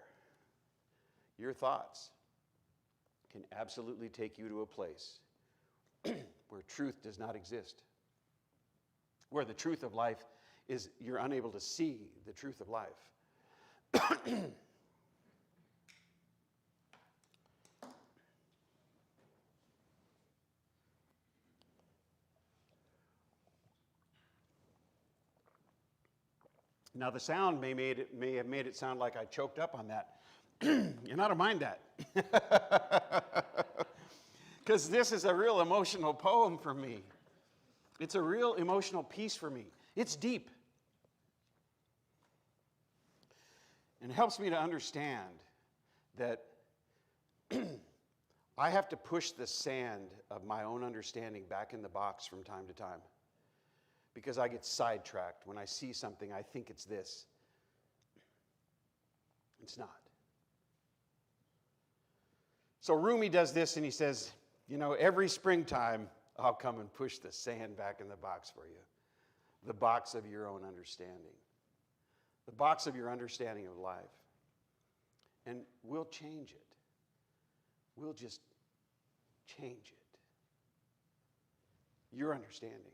Your thoughts can absolutely take you to a place where truth does not exist. where the truth of life is you're unable to see the truth of life. Now, the sound may have made it sound like I choked up on that. And I don't mind that. Because this is a real emotional poem for me. It's a real emotional piece for me. It's deep. And it helps me to understand that I have to push the sand of my own understanding back in the box from time to time. Because I get sidetracked when I see something, I think it's this. It's not. So Rumi does this and he says, you know, every springtime, I'll come and push the sand back in the box for you. The box of your own understanding. The box of your understanding of life. And we'll change it. We'll just change it. Your understanding.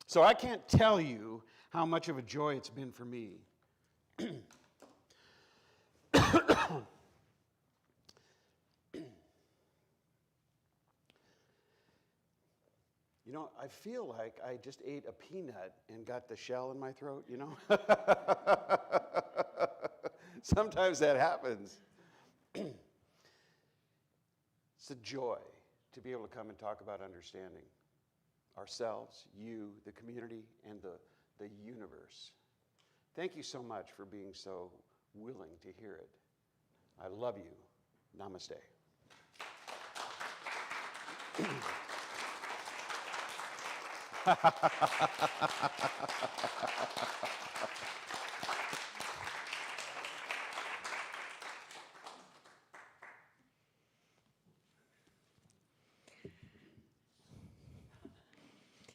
So I can't tell you how much of a joy it's been for me. You know, I feel like I just ate a peanut and got the shell in my throat, you know? Sometimes that happens. It's a joy to be able to come and talk about understanding ourselves, you, the community, and the universe. Thank you so much for being so willing to hear it. I love you. Namaste.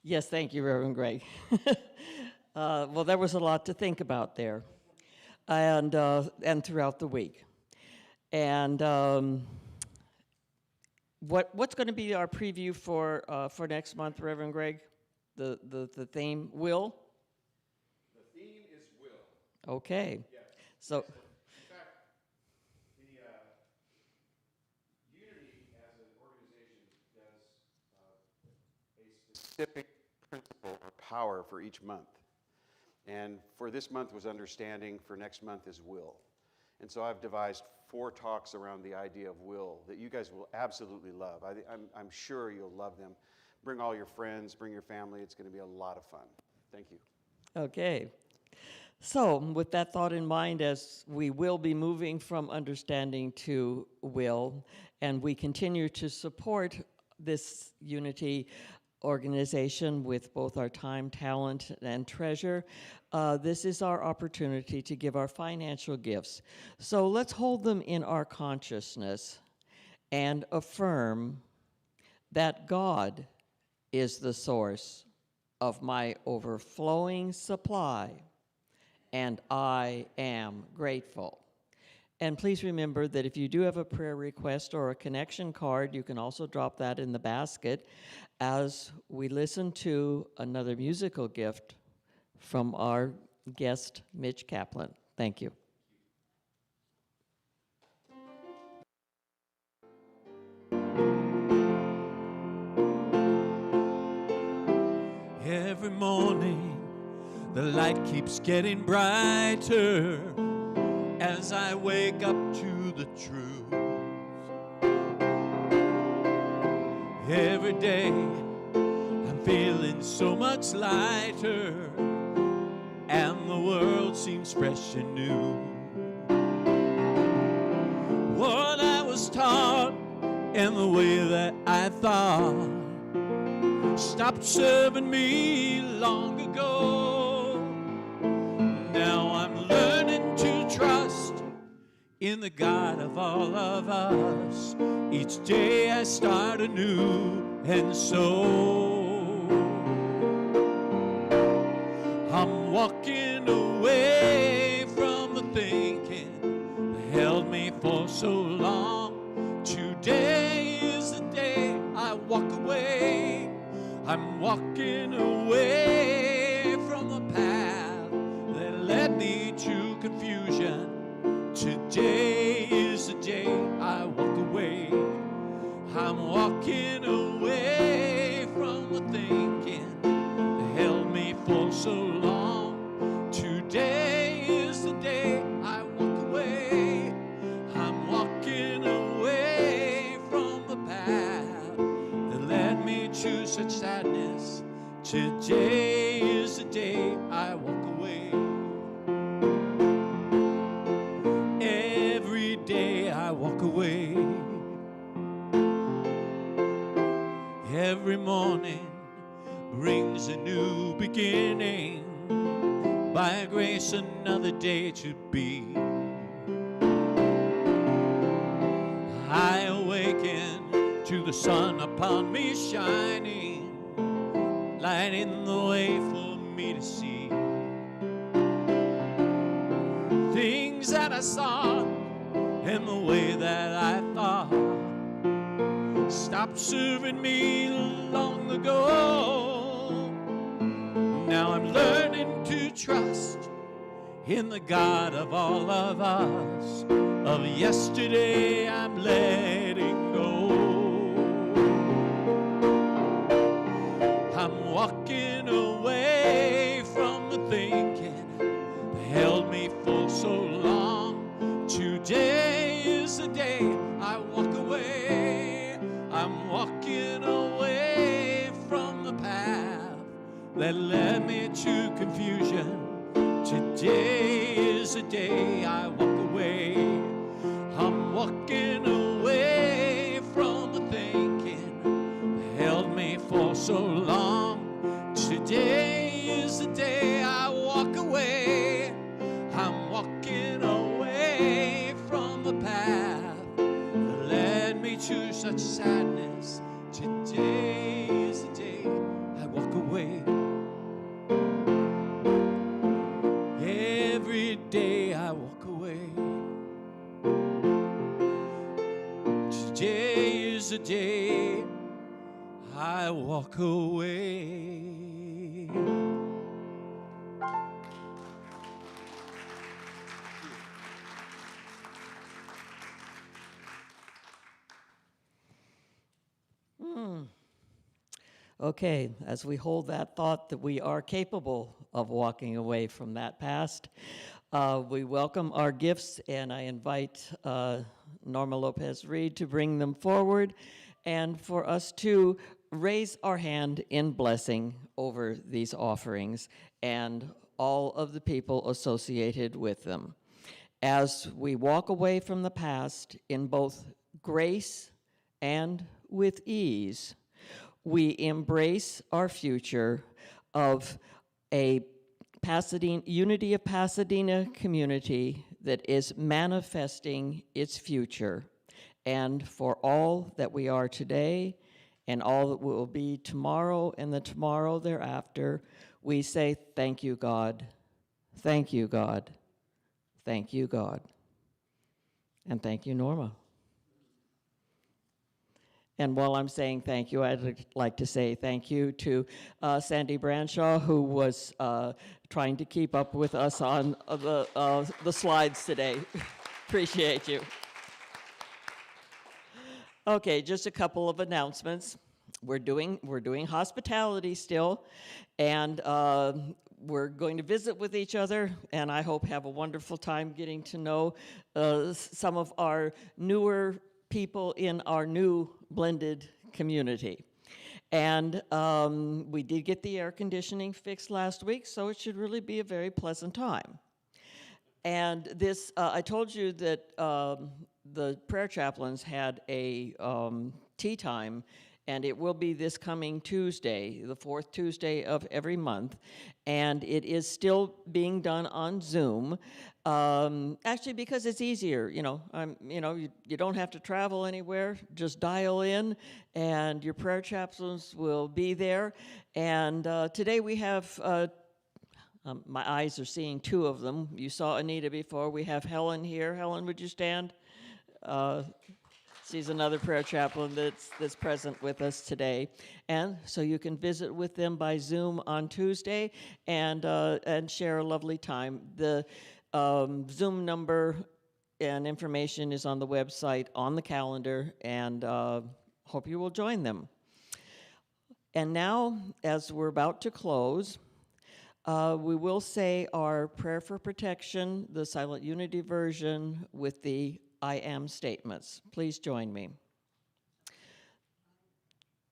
Yes, thank you, Reverend Greg. Well, there was a lot to think about there, and throughout the week. And what's going to be our preview for next month, Reverend Greg? The theme, will? The theme is will. Okay. Yes. So. In fact, the Unity as an organization does a specific principle or power for each month. And for this month was understanding, for next month is will. And so I've devised 4 talks around the idea of will that you guys will absolutely love. I'm sure you'll love them. Bring all your friends, bring your family. It's going to be a lot of fun. Thank you. Okay. So, with that thought in mind, as we will be moving from understanding to will, and we continue to support this Unity organization with both our time, talent, and treasure, this is our opportunity to give our financial gifts. So let's hold them in our consciousness and affirm that God is the source of my overflowing supply, and I am grateful. And please remember that if you do have a prayer request or a connection card, you can also drop that in the basket as we listen to another musical gift from our guest, Mitch Kaplan. Thank you. Every morning, the light keeps getting brighter as I wake up to the truth. Every day, I'm feeling so much lighter, and the world seems fresh and new. What I was taught and the way that I thought stopped serving me long ago. Now I'm learning to trust in the God of all of us. Each day I start anew, and so I'm walking away from the thinking that held me for so long. Today is the day I walk away away. I'm walking away from the path that led me to confusion. Today is the day I walk away. I'm walking away from the thinking that held me for so long. Today is the day I walk away. I'm walking away from the path that led me to such sadness. Today is the day I walk away. Every day I walk away. Every morning brings a new beginning. By grace another day to be. I awaken to the sun upon me shining, lighting the way for me to see things that I saw and the way that I thought stopped serving me long ago. Now I'm learning to trust in the God of all of us. Of yesterday I'm letting go. I'm walking away from the thinking that held me for so long. Today is the day I walk away. I'm walking away from the path that led me to confusion. Today is the day I walk away. I'm walking away from the thinking that held me for so long. Today is the day I walk away. I'm walking away from the path that led me to such sadness. Today is the day I walk away. Every day I walk away. Today is the day I walk away. Okay, as we hold that thought that we are capable of walking away from that past, we welcome our gifts, and I invite Norma Lopez-Reed to bring them forward and for us to raise our hand in blessing over these offerings and all of the people associated with them. As we walk away from the past in both grace and with ease, we embrace our future of a Unity of Pasadena community that is manifesting its future. And for all that we are today and all that we will be tomorrow and the tomorrow thereafter, we say, thank you, God. Thank you, God. Thank you, God. And thank you, Norma. And while I'm saying thank you, I'd like to say thank you to Sandy Branshaw, who was trying to keep up with us on the slides today. Appreciate you. Okay, just a couple of announcements. We're doing hospitality still, and we're going to visit with each other, and I hope have a wonderful time getting to know some of our newer people in our new blended community. And we did get the air conditioning fixed last week, so it should really be a very pleasant time. And this, I told you that the prayer chaplains had a tea time, and it will be this coming Tuesday, the fourth Tuesday of every month, and it is still being done on Zoom. Actually, because it's easier, you don't have to travel anywhere. Just dial in, and your prayer chaplains will be there. And today we have, my eyes are seeing two of them. You saw Anita before. We have Helen here. Helen, would you stand? She's another prayer chaplain that's present with us today. And so you can visit with them by Zoom on Tuesday and share a lovely time. The Zoom number and information is on the website, on the calendar, and hope you will join them. And now, as we're about to close, we will say our prayer for protection, the Silent Unity version, with the I am statements. Please join me.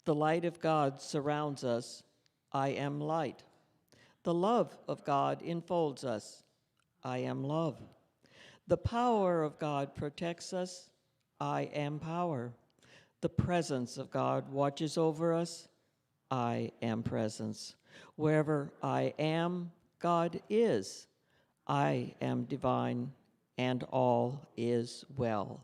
The light of God surrounds us. I am light. The love of God enfolds us. I am love. The power of God protects us. I am power. The presence of God watches over us. I am presence. Wherever I am, God is. I am divine, and all is well.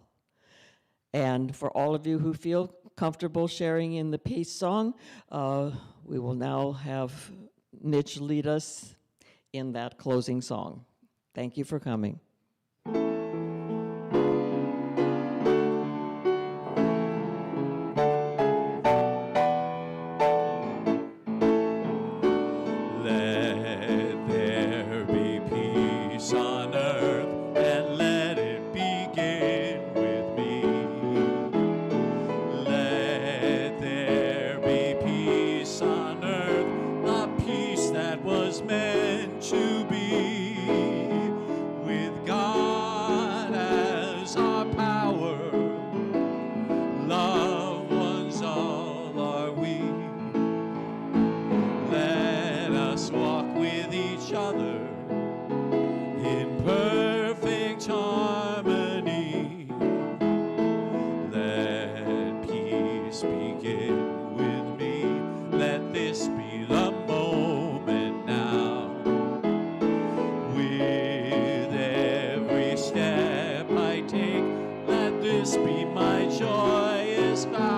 And for all of you who feel comfortable sharing in the peace song, we will now have Mitch lead us in that closing song. Thank you for coming. Let there be peace on earth, and let it begin with me. Let there be peace on earth, the peace that was meant to be. With God as our power, loved ones all are we. Let us walk with each other in perfect harmony. Let peace begin with me. Let this be the moment now. With every step I take, let this be my joyous vow.